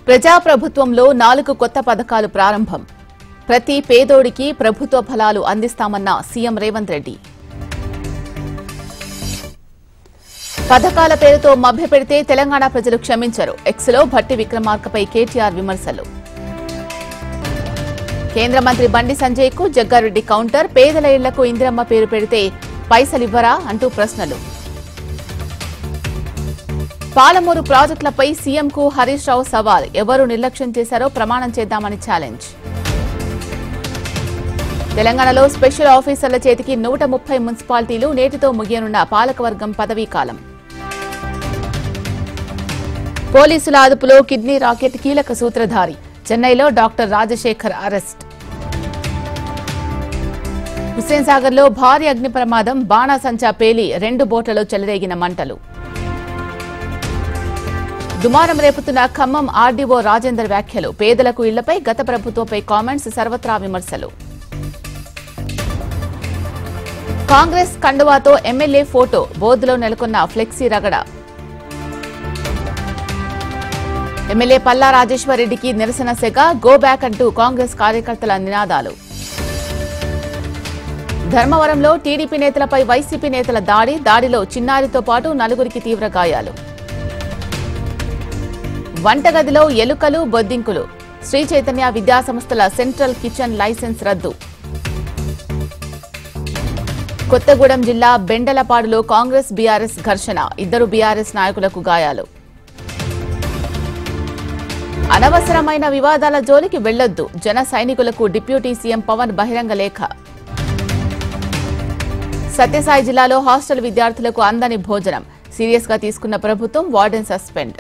ప్రజాప్రభుత్వంలో 4 కొత్త పథకాలు ప్రారంభం. ప్రతి పేదోడికి ప్రభుత్వ ఫలాలు అందిస్తామన్న సీఎం రేవంత్ రెడ్డి. పథకాల పేరుతో మభ్యపెడితే తెలంగాణ ప్రజలు క్షమించరు. ఎక్స్లో భట్టి విక్రమార్కపై కేటీఆర్ విమర్శలు. కేంద్ర మంత్రి బండి సంజయ్కు జగ్గారెడ్డి కౌంటర్. పేదల ఇళ్లకు ఇందిరమ్మ పేరు పెడితే పైసలివ్వరా అంటూ ప్రశ్నలు. పాలమూరు ప్రాజెక్టులపై సీఎంకు హరీష్ రావు సవాల్. ఎవరు నిర్లక్ష్యం చేశారో ప్రమాణం చేద్దామని ఛాలెంజ్. తెలంగాణలో స్పెషల్ ఆఫీసర్ల చేతికి 130 మున్సిపాలిటీలు. నేటితో ముగియనున్న పాలకవర్గం పదవీకాలం. పోలీసుల అదుపులో కిడ్నీ రాకెట్ కీలక సూత్రధారి. చెన్నైలో డాక్టర్ రాజశేఖర్ అరెస్ట్. హుస్సేన్సాగర్లో భారీ అగ్ని ప్రమాదం. బాణాసంచా పేలి 2 బోట్లలో చెలరేగిన మంటలు. దుమారం రేపుతున్న ఖమ్మం ఆర్డీఓ రాజేందర్ వ్యాఖ్యలు. పేదలకు ఇళ్లపై గత ప్రభుత్వంపై కామెంట్స్, సర్వత్రా విమర్శలు. కాంగ్రెస్ కండువాతో ఎమ్మెల్యే ఫోటో. బోర్డులో నెలకొన్న ఫ్లెక్సీ రగడ. ఎమ్మెల్యే పల్లా రాజేశ్వరరెడ్డికి నిరసన సెగ. గో బ్యాక్ అంటూ కాంగ్రెస్ కార్యకర్తల నినాదాలు. ధర్మవరంలో టీడీపీ నేతలపై వైసీపీ నేతల దాడి. దాడిలో చిన్నారితో పాటు 4 తీవ్ర గాయాలు. వంటగదిలో ఎలుకలు, బొద్దింకులు. శ్రీ చైతన్య విద్యాసంస్థల సెంట్రల్ కిచెన్ లైసెన్స్ రద్దు. కొత్తగూడెం జిల్లా బెండలపాడులో కాంగ్రెస్ బీఆర్ఎస్ ఘర్షణ. 2 బీఆర్ఎస్ నాయకులకు గాయాలు. అనవసరమైన వివాదాల జోలికి వెళ్లొద్దు. జన సైనికులకు డిప్యూటీ సీఎం పవన్ బహిరంగ లేఖ. సత్యసాయి జిల్లాలో హాస్టల్ విద్యార్థులకు అందని భోజనం. సీరియస్ గా తీసుకున్న ప్రభుత్వం, వార్డెన్ సస్పెండ్.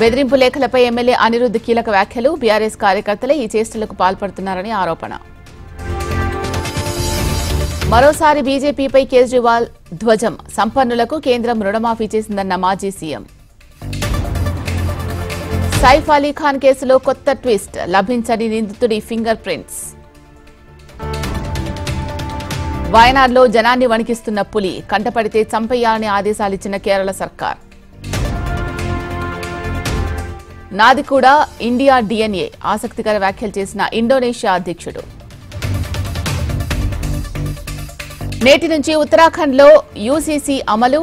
బెదిరింపు లేఖలపై ఎమ్మెల్యే అనిరుద్ధ్ కీలక వ్యాఖ్యలు. బీఆర్ఎస్ కార్యకర్తలే ఈ చేష్టలకు పాల్పడుతున్నారని ఆరోపణ. మరోసారి బీజేపీపై కేజ్రీవాల్ ధ్వజం. సంపన్నులకు కేంద్రం రుణమాఫీ చేసిందన్న మాజీ సీఎం. సైఫ్ అలీ ఖాన్ కేసులో కొత్త ట్విస్ట్. లభించని నిందితుడి ఫింగర్ ప్రింట్స్. వయనాడ్లో జనాన్ని వణికిస్తున్న పులి. కంటపడితే చంపేయాలని ఆదేశాలిచ్చిన కేరళ సర్కార్. నాది కూడా ఇండియా డిఎన్ఏ. ఆసక్తికర వ్యాఖ్యలు చేసిన ఇండోనేషియా అధ్యక్షుడు. నేటి నుంచి ఉత్తరాఖండ్లో యూసీసీ అమలు.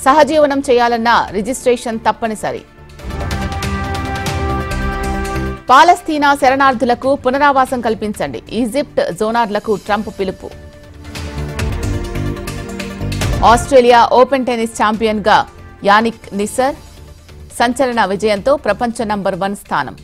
సహజీవనం చేయాలన్న రిజిస్ట్రేషన్ తప్పనిసరి. పాలస్తీనా శరణార్థులకు పునరావాసం కల్పించండి. ఈజిప్ట్ జోనార్లకు ట్రంప్ పిలుపు. ఆస్ట్రేలియా ఓపెన్ టెన్నిస్ ఛాంపియన్ గా యానిక్ నిస్సర్ సంచలన విజయంతో ప్రపంచ నంబర్ 1 స్థానం.